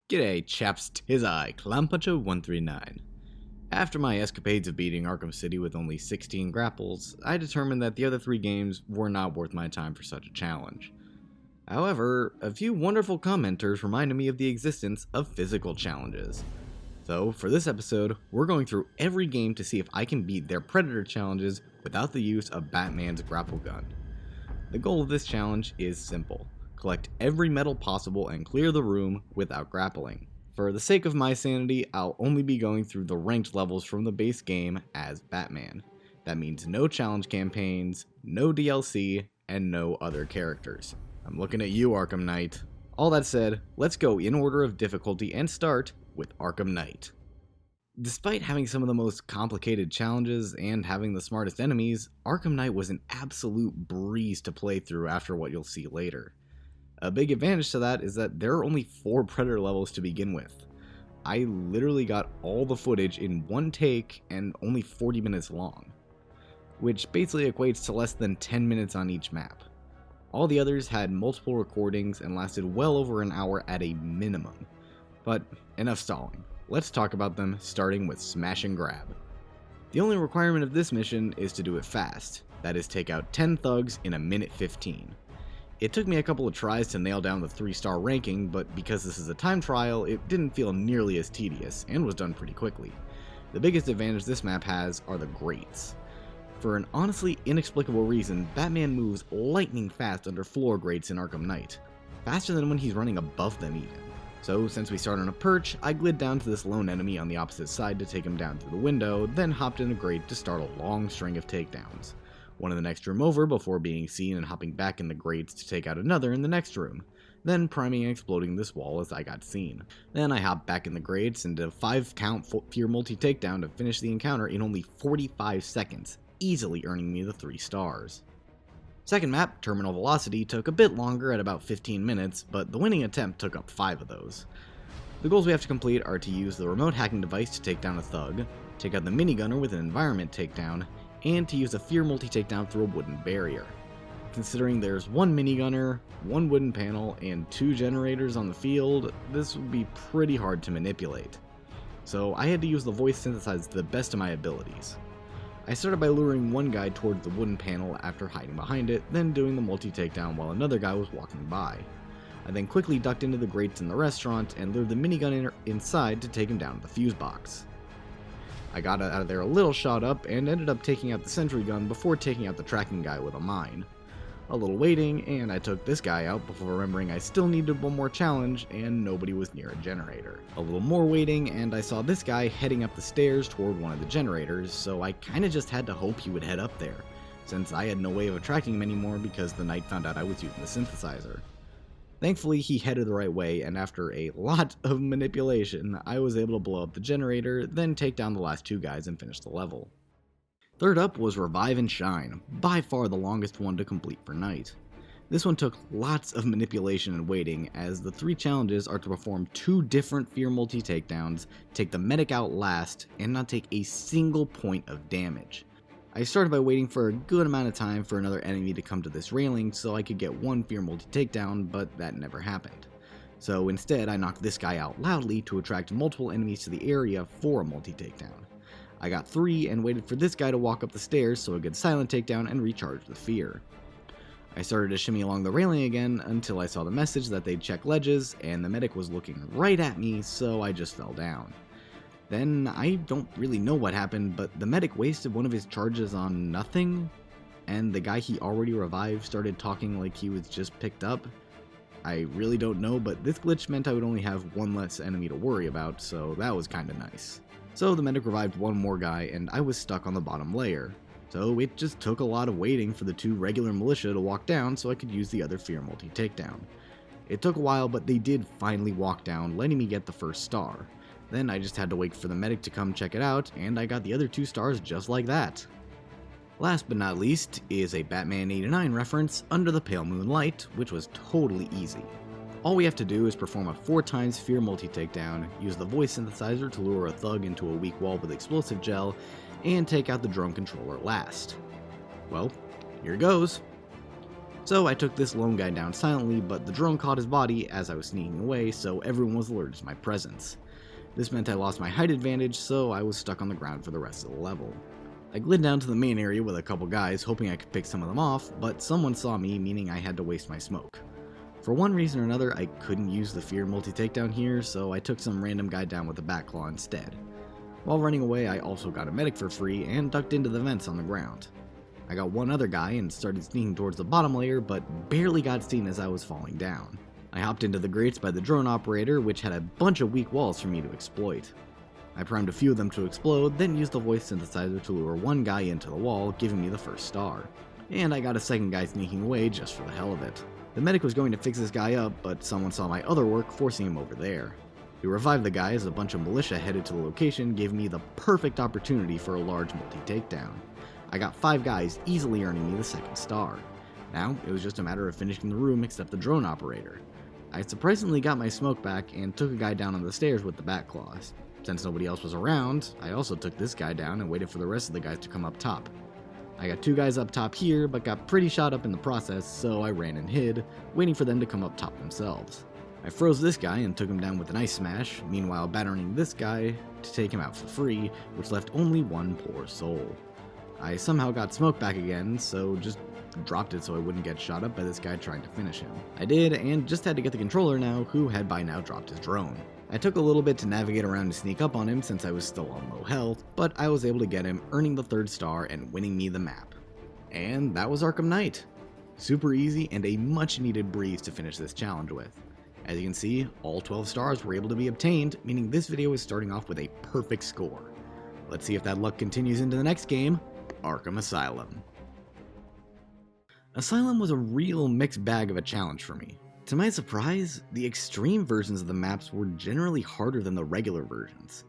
G'day chaps, 'tis I, Clownpuncher139. After my escapades of beating Arkham City with only 16 grapples, I determined that the other 3 games were not worth my time for such a challenge. However, a few wonderful commenters reminded me of the existence of physical challenges. So, for this episode, we're going through every game to see if I can beat their Predator challenges without the use of Batman's grapple gun. The goal of this challenge is simple. Collect every medal possible and clear the room without grappling. For the sake of my sanity, I'll only be going through the ranked levels from the base game as Batman. That means no challenge campaigns, no DLC, and no other characters. I'm looking at you, Arkham Knight. All that said, let's go in order of difficulty and start with Arkham Knight. Despite having some of the most complicated challenges and having the smartest enemies, Arkham Knight was an absolute breeze to play through after what you'll see later. A big advantage to that is that there are only 4 Predator levels to begin with. I literally got all the footage in one take and only 40 minutes long, which basically equates to less than 10 minutes on each map. All the others had multiple recordings and lasted well over an hour at a minimum. But enough stalling. Let's talk about them, starting with Smash and Grab. The only requirement of this mission is to do it fast, that is take out 10 thugs in a minute 15. It took me a couple of tries to nail down the 3-star ranking, but because this is a time trial, it didn't feel nearly as tedious, and was done pretty quickly. The biggest advantage this map has are the grates. For an honestly inexplicable reason, Batman moves lightning fast under floor grates in Arkham Knight, faster than when he's running above them even. So since we start on a perch, I glid down to this lone enemy on the opposite side to take him down through the window, then hopped in a grate to start a long string of takedowns. One in the next room over before being seen and hopping back in the grates to take out another in the next room, then priming and exploding this wall as I got seen. Then I hopped back in the grates and did a 5-count fear multi-takedown to finish the encounter in only 45 seconds, easily earning me the 3 stars. Second map, Terminal Velocity, took a bit longer at about 15 minutes, but the winning attempt took up 5 of those. The goals we have to complete are to use the remote hacking device to take down a thug, take out the minigunner with an environment takedown, and to use a fear multi-takedown through a wooden barrier. Considering there's 1 minigunner, 1 wooden panel, and 2 generators on the field, this would be pretty hard to manipulate. So I had to use the voice synthesizer to the best of my abilities. I started by luring one guy towards the wooden panel after hiding behind it, then doing the multi-takedown while another guy was walking by. I then quickly ducked into the grates in the restaurant and lured the minigun inside to take him down to the fuse box. I got out of there a little shot up and ended up taking out the sentry gun before taking out the tracking guy with a mine. A little waiting, and I took this guy out before remembering I still needed one more challenge and nobody was near a generator. A little more waiting, and I saw this guy heading up the stairs toward one of the generators, so I kinda just had to hope he would head up there, since I had no way of attracting him anymore because the knight found out I was using the synthesizer. Thankfully, he headed the right way, and after a lot of manipulation, I was able to blow up the generator, then take down the last 2 guys and finish the level. Third up was Revive and Shine, by far the longest one to complete for Knight. This one took lots of manipulation and waiting, as the 3 challenges are to perform 2 different fear multi-takedowns, take the medic out last, and not take a single point of damage. I started by waiting for a good amount of time for another enemy to come to this railing so I could get 1 fear multi-takedown, but that never happened. So instead, I knocked this guy out loudly to attract multiple enemies to the area for a multi-takedown. I got 3 and waited for this guy to walk up the stairs so I could silent takedown and recharge the fear. I started to shimmy along the railing again until I saw the message that they'd check ledges, and the medic was looking right at me, so I just fell down. Then, I don't really know what happened, but the medic wasted one of his charges on nothing, and the guy he already revived started talking like he was just picked up. I really don't know, but this glitch meant I would only have 1 less enemy to worry about, so that was kinda nice. So the medic revived 1 more guy, and I was stuck on the bottom layer. So it just took a lot of waiting for the 2 regular militia to walk down so I could use the other fear multi-takedown. It took a while, but they did finally walk down, letting me get the 1st star. Then I just had to wait for the medic to come check it out, and I got the other 2 stars just like that. Last but not least is a Batman 89 reference, Under the Pale Moonlight, which was totally easy. All we have to do is perform a 4 times fear multi-takedown, use the voice synthesizer to lure a thug into a weak wall with explosive gel, and take out the drone controller last. Well, here goes. So I took this lone guy down silently, but the drone caught his body as I was sneaking away, so everyone was alerted to my presence. This meant I lost my height advantage, so I was stuck on the ground for the rest of the level. I glid down to the main area with a couple guys, hoping I could pick some of them off, but someone saw me, meaning I had to waste my smoke. For one reason or another, I couldn't use the fear multi-takedown here, so I took some random guy down with a back claw instead. While running away, I also got a medic for free and ducked into the vents on the ground. I got one other guy and started sneaking towards the bottom layer, but barely got seen as I was falling down. I hopped into the grates by the drone operator, which had a bunch of weak walls for me to exploit. I primed a few of them to explode, then used the voice synthesizer to lure one guy into the wall, giving me the first star. And I got a second guy sneaking away just for the hell of it. The medic was going to fix this guy up, but someone saw my other work, forcing him over there. We revived the guy as a bunch of militia headed to the location, gave me the perfect opportunity for a large multi-takedown. I got 5 guys, easily earning me the second star. Now, it was just a matter of finishing the room except the drone operator. I surprisingly got my smoke back and took a guy down on the stairs with the back claws. Since nobody else was around, I also took this guy down and waited for the rest of the guys to come up top. I got 2 guys up top here, but got pretty shot up in the process, so I ran and hid, waiting for them to come up top themselves. I froze this guy and took him down with an ice smash, meanwhile battering this guy to take him out for free, which left only one poor soul. I somehow got smoke back again, so just dropped it so I wouldn't get shot up by this guy trying to finish him. I did, and just had to get the controller now, who had by now dropped his drone. I took a little bit to navigate around and sneak up on him since I was still on low health, but I was able to get him, earning the 3rd star and winning me the map. And that was Arkham Knight. Super easy and a much needed breeze to finish this challenge with. As you can see, all 12 stars were able to be obtained, meaning this video is starting off with a perfect score. Let's see if that luck continues into the next game, Arkham Asylum. Asylum was a real mixed bag of a challenge for me. To my surprise, the extreme versions of the maps were generally harder than the regular versions.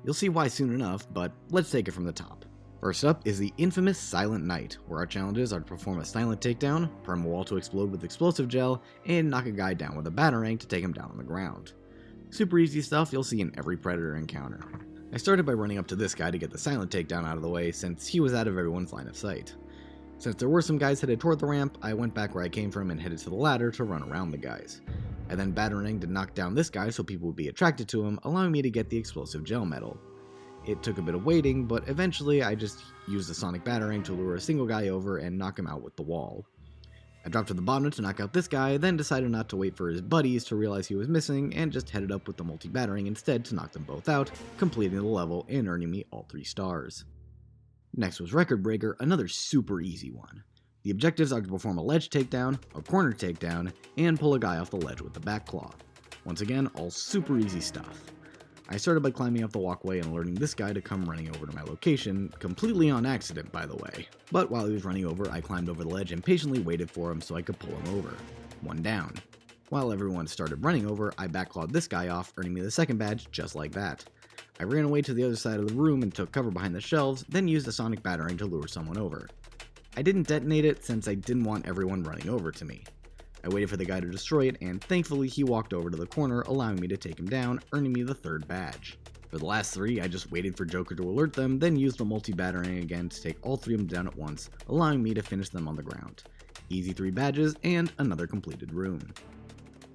You'll see why soon enough, but let's take it from the top. First up is the infamous Silent Night, where our challenges are to perform a silent takedown, prime a wall to explode with explosive gel, and knock a guy down with a batarang to take him down on the ground. Super easy stuff you'll see in every Predator encounter. I started by running up to this guy to get the silent takedown out of the way since he was out of everyone's line of sight. Since there were some guys headed toward the ramp, I went back where I came from and headed to the ladder to run around the guys. I then bataranged to knock down this guy so people would be attracted to him, allowing me to get the explosive gel medal. It took a bit of waiting, but eventually I just used the sonic batarang to lure a single guy over and knock him out with the wall. I dropped to the bottom to knock out this guy, then decided not to wait for his buddies to realize he was missing, and just headed up with the multi-batarang instead to knock them both out, completing the level and earning me all 3 stars. Next was Recordbreaker, another super easy one. The objectives are to perform a ledge takedown, a corner takedown, and pull a guy off the ledge with the back claw. Once again, all super easy stuff. I started by climbing up the walkway and alerting this guy to come running over to my location, completely on accident by the way. But while he was running over, I climbed over the ledge and patiently waited for him so I could pull him over. 1 down. While everyone started running over, I backclawed this guy off, earning me the 2nd badge just like that. I ran away to the other side of the room and took cover behind the shelves, then used a sonic batarang to lure someone over. I didn't detonate it since I didn't want everyone running over to me. I waited for the guy to destroy it, and thankfully he walked over to the corner, allowing me to take him down, earning me the 3rd badge. For the last 3, I just waited for Joker to alert them, then used the multi-batarang again to take all 3 of them down at once, allowing me to finish them on the ground. Easy 3 badges, and another completed room.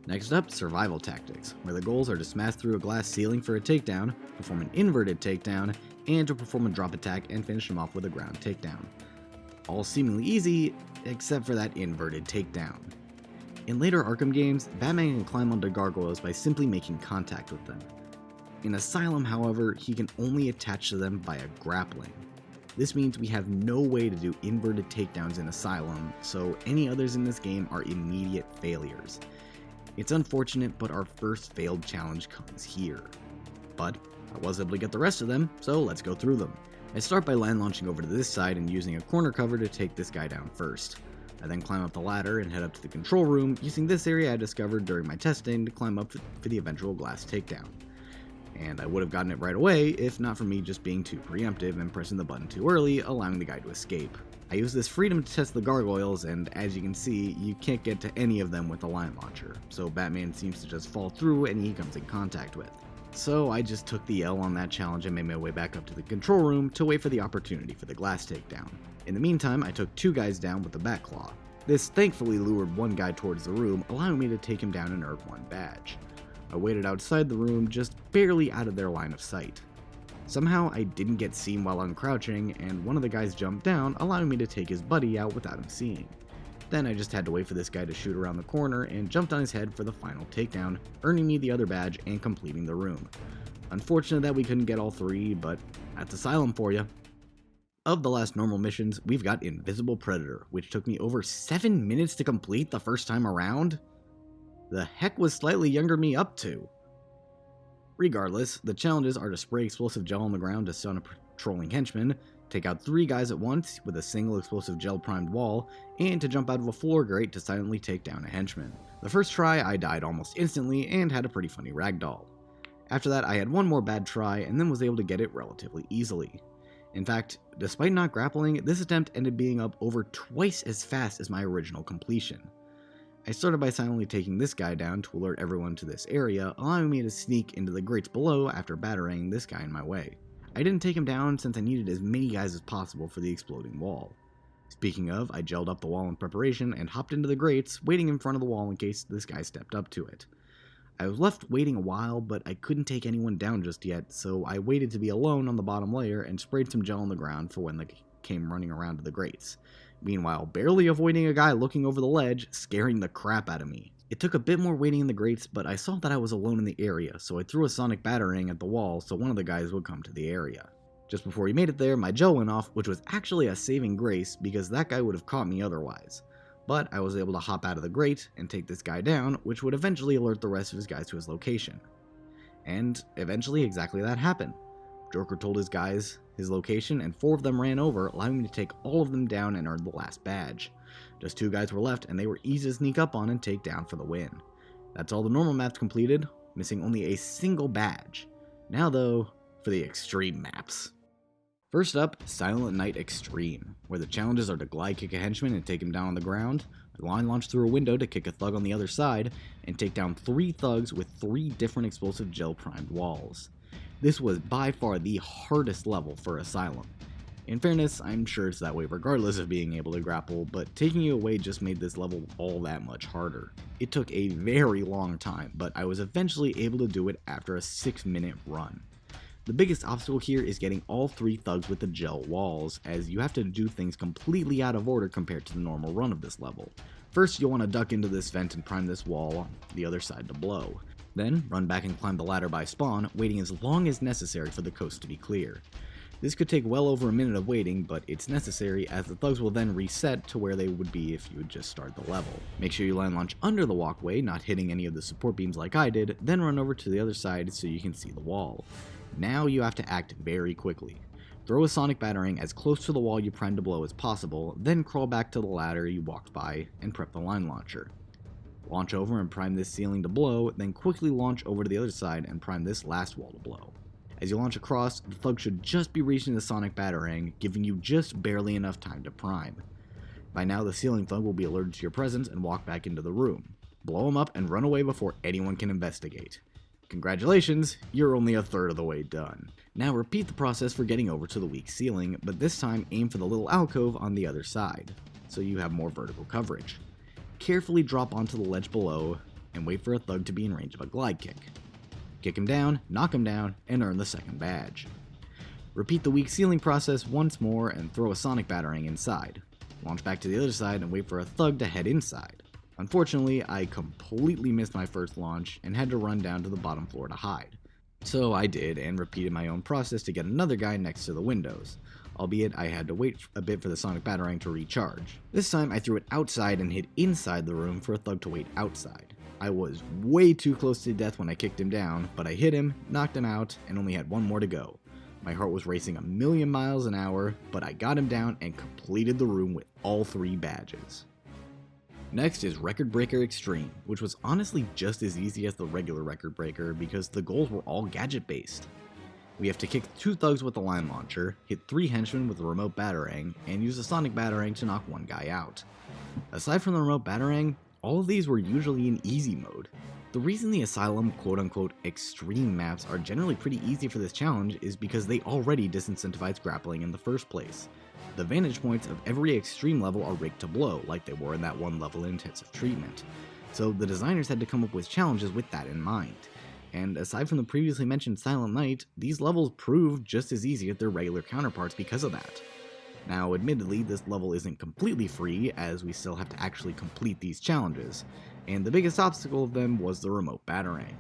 Next up, survival tactics, where the goals are to smash through a glass ceiling for a takedown, perform an inverted takedown, and to perform a drop attack and finish him off with a ground takedown. All seemingly easy, except for that inverted takedown. In later Arkham games, Batman can climb onto gargoyles by simply making contact with them. In Asylum, however, he can only attach to them via grappling. This means we have no way to do inverted takedowns in Asylum, so any others in this game are immediate failures. It's unfortunate, but our first failed challenge comes here. But I was able to get the rest of them, so let's go through them. I start by land launching over to this side and using a corner cover to take this guy down first. I then climb up the ladder and head up to the control room, using this area I discovered during my testing to climb up for the eventual glass takedown. And I would have gotten it right away if not for me just being too preemptive and pressing the button too early, allowing the guy to escape. I use this freedom to test the gargoyles, and as you can see, you can't get to any of them with the line launcher, so Batman seems to just fall through any he comes in contact with. So I just took the L on that challenge and made my way back up to the control room to wait for the opportunity for the glass takedown. In the meantime, I took 2 guys down with the back claw. This thankfully lured one guy towards the room, allowing me to take him down and earn one badge. I waited outside the room, just barely out of their line of sight. Somehow I didn't get seen while uncrouching, and one of the guys jumped down, allowing me to take his buddy out without him seeing. Then I just had to wait for this guy to shoot around the corner and jumped on his head for the final takedown, earning me the other badge and completing the room. Unfortunate that we couldn't get all three, but that's Asylum for you. Of the last normal missions, we've got Invisible Predator, which took me over 7 minutes to complete the first time around. The heck was slightly younger me up to? Regardless, the challenges are to spray explosive gel on the ground to stun a patrolling henchman, take out 3 guys at once with a single explosive gel primed wall, and to jump out of a floor grate to silently take down a henchman. The first try I died almost instantly and had a pretty funny ragdoll. After that I had one more bad try and then was able to get it relatively easily. In fact, despite not grappling, this attempt ended being up over twice as fast as my original completion. I started by silently taking this guy down to alert everyone to this area, allowing me to sneak into the grates below after battering this guy in my way. I didn't take him down since I needed as many guys as possible for the exploding wall. Speaking of, I gelled up the wall in preparation and hopped into the grates, waiting in front of the wall in case this guy stepped up to it. I was left waiting a while, but I couldn't take anyone down just yet, so I waited to be alone on the bottom layer and sprayed some gel on the ground for when they came running around to the grates. Meanwhile, barely avoiding a guy looking over the ledge, scaring the crap out of me. It took a bit more waiting in the grates, but I saw that I was alone in the area, so I threw a sonic battering at the wall so one of the guys would come to the area. Just before he made it there, my gel went off, which was actually a saving grace because that guy would have caught me otherwise. But I was able to hop out of the grate and take this guy down, which would eventually alert the rest of his guys to his location. And eventually exactly that happened. Joker told his guys his location and 4 of them ran over, allowing me to take all of them down and earn the last badge. Just 2 guys were left and they were easy to sneak up on and take down for the win. That's all the normal maps completed, missing only a single badge. Now though, for the extreme maps. First up, Silent Night Extreme, where the challenges are to glide kick a henchman and take him down on the ground, line launch through a window to kick a thug on the other side, and take down 3 thugs with 3 different explosive gel primed walls. This was by far the hardest level for Asylum. In fairness, I'm sure it's that way regardless of being able to grapple, but taking it away just made this level all that much harder. It took a very long time, but I was eventually able to do it after a 6-minute run. The biggest obstacle here is getting all 3 thugs with the gel walls, as you have to do things completely out of order compared to the normal run of this level. First, you'll want to duck into this vent and prime this wall on the other side to blow. Then, run back and climb the ladder by spawn, waiting as long as necessary for the coast to be clear. This could take well over a minute of waiting, but it's necessary as the thugs will then reset to where they would be if you would just start the level. Make sure you land launch under the walkway, not hitting any of the support beams like I did, then run over to the other side so you can see the wall. Now you have to act very quickly. Throw a sonic battering as close to the wall you primed to blow as possible, then crawl back to the ladder you walked by and prep the line launcher. Launch over and prime this ceiling to blow, then quickly launch over to the other side and prime this last wall to blow. As you launch across, the thug should just be reaching the sonic battering, giving you just barely enough time to prime. By now the ceiling thug will be alerted to your presence and walk back into the room. Blow him up and run away before anyone can investigate. Congratulations, you're only a third of the way done. Now repeat the process for getting over to the weak ceiling, but this time aim for the little alcove on the other side, so you have more vertical coverage. Carefully drop onto the ledge below, and wait for a thug to be in range of a glide kick. Kick him down, knock him down, and earn the second badge. Repeat the weak ceiling process once more and throw a sonic battering inside. Launch back to the other side and wait for a thug to head inside. Unfortunately, I completely missed my first launch and had to run down to the bottom floor to hide. So I did and repeated my own process to get another guy next to the windows, albeit I had to wait a bit for the sonic battering to recharge. This time I threw it outside and hid inside the room for a thug to wait outside. I was way too close to death when I kicked him down, but I hit him, knocked him out, and only had one more to go. My heart was racing a million miles an hour, but I got him down and completed the room with all 3 badges. Next is Recordbreaker Extreme, which was honestly just as easy as the regular Recordbreaker because the goals were all gadget based. We have to kick 2 thugs with the line launcher, hit 3 henchmen with a remote batarang, and use a sonic batarang to knock 1 guy out. Aside from the remote batarang, all of these were usually in easy mode. The reason the Asylum quote-unquote extreme maps are generally pretty easy for this challenge is because they already disincentivize grappling in the first place. The vantage points of every extreme level are rigged to blow, like they were in that one level in Intensive Treatment. So the designers had to come up with challenges with that in mind. And aside from the previously mentioned Silent Night, these levels prove just as easy as their regular counterparts because of that. Now, admittedly, this level isn't completely free, as we still have to actually complete these challenges, and the biggest obstacle of them was the remote batarang.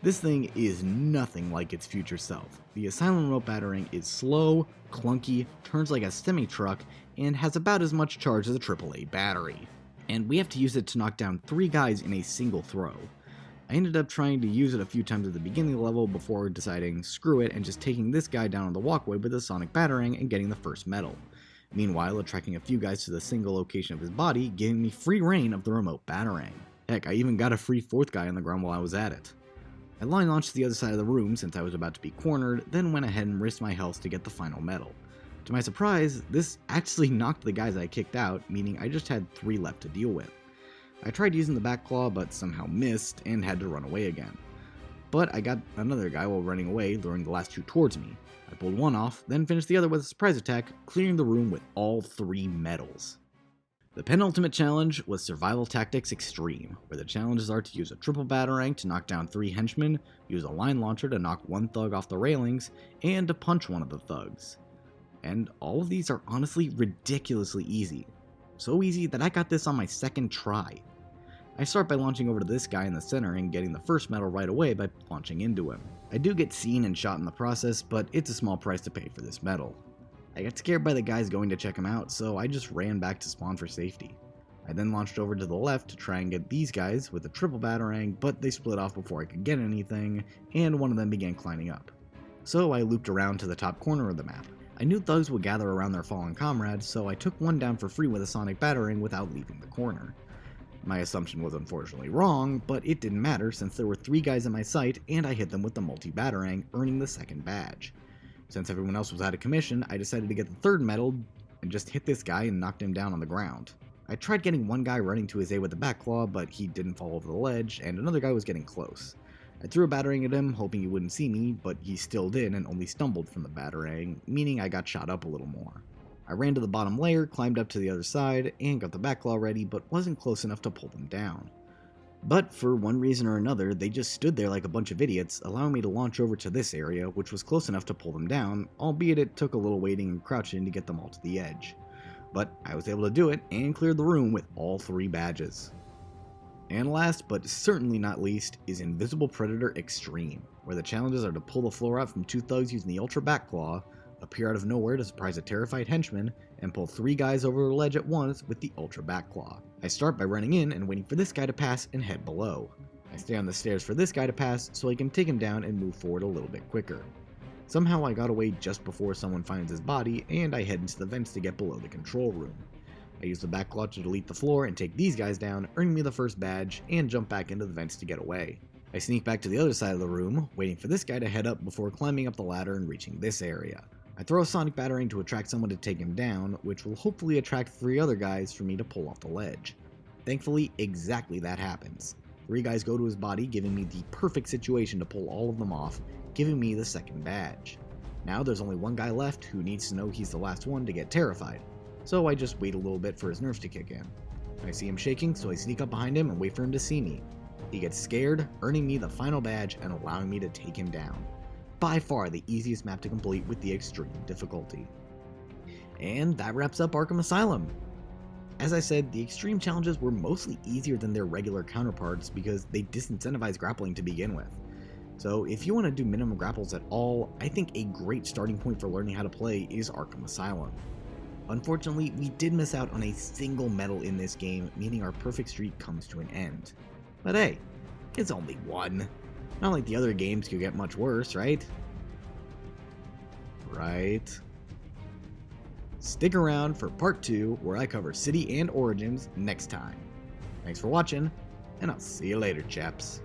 This thing is nothing like its future self. The Asylum remote batarang is slow, clunky, turns like a semi-truck, and has about as much charge as a AAA battery. And we have to use it to knock down 3 guys in a single throw. I ended up trying to use it a few times at the beginning of the level before deciding screw it and just taking this guy down on the walkway with a sonic batarang and getting the first medal. Meanwhile, attracting a few guys to the single location of his body, giving me free reign of the remote batarang. Heck, I even got a free 4th guy on the ground while I was at it. I line launched to the other side of the room since I was about to be cornered, then went ahead and risked my health to get the final medal. To my surprise, this actually knocked the guys I kicked out, meaning I just had 3 left to deal with. I tried using the back claw but somehow missed and had to run away again. But I got another guy while running away, luring the last 2 towards me. I pulled one off, then finished the other with a surprise attack, clearing the room with all 3 medals. The penultimate challenge was Survival Tactics Extreme, where the challenges are to use a triple batarang to knock down 3 henchmen, use a line launcher to knock 1 thug off the railings, and to punch one of the thugs. And all of these are honestly ridiculously easy. So easy that I got this on my 2nd try. I start by launching over to this guy in the center and getting the first medal right away by launching into him. I do get seen and shot in the process, but it's a small price to pay for this medal. I got scared by the guys going to check him out, so I just ran back to spawn for safety. I then launched over to the left to try and get these guys with a triple batarang, but they split off before I could get anything, and one of them began climbing up. So I looped around to the top corner of the map. I knew thugs would gather around their fallen comrades, so I took one down for free with a sonic batarang without leaving the corner. My assumption was unfortunately wrong, but it didn't matter since there were 3 guys in my sight and I hit them with the multi-batarang, earning the 2nd badge. Since everyone else was out of commission, I decided to get the 3rd medal and just hit this guy and knocked him down on the ground. I tried getting one guy running to his aid with the back claw, but he didn't fall over the ledge, and another guy was getting close. I threw a batarang at him, hoping he wouldn't see me, but he still did and only stumbled from the batarang, meaning I got shot up a little more. I ran to the bottom layer, climbed up to the other side, and got the back claw ready, but wasn't close enough to pull them down. But for one reason or another, they just stood there like a bunch of idiots, allowing me to launch over to this area, which was close enough to pull them down, albeit it took a little waiting and crouching to get them all to the edge. But I was able to do it, and cleared the room with all 3 badges. And last, but certainly not least, is Invisible Predator Extreme, where the challenges are to pull the floor out from 2 thugs using the Ultra Back Claw, appear out of nowhere to surprise a terrified henchman, and pull 3 guys over the ledge at once with the Ultra Back Claw. I start by running in and waiting for this guy to pass and head below. I stay on the stairs for this guy to pass so I can take him down and move forward a little bit quicker. Somehow I got away just before someone finds his body, and I head into the vents to get below the control room. I use the back claw to delete the floor and take these guys down, earning me the 1st badge, and jump back into the vents to get away. I sneak back to the other side of the room, waiting for this guy to head up before climbing up the ladder and reaching this area. I throw a sonic batarang to attract someone to take him down, which will hopefully attract 3 other guys for me to pull off the ledge. Thankfully, exactly that happens. 3 guys go to his body, giving me the perfect situation to pull all of them off, giving me the 2nd badge. Now there's only 1 guy left who needs to know he's the last one to get terrified, so I just wait a little bit for his nerves to kick in. I see him shaking, so I sneak up behind him and wait for him to see me. He gets scared, earning me the final badge and allowing me to take him down. By far the easiest map to complete with the extreme difficulty. And that wraps up Arkham Asylum. As I said, the extreme challenges were mostly easier than their regular counterparts because they disincentivize grappling to begin with. So if you want to do minimum grapples at all, I think a great starting point for learning how to play is Arkham Asylum. Unfortunately, we did miss out on a single medal in this game, meaning our perfect streak comes to an end. But hey, it's only 1. Not like the other games could get much worse, right? Right. Stick around for part 2, where I cover City and Origins next time. Thanks for watching, and I'll see you later, chaps.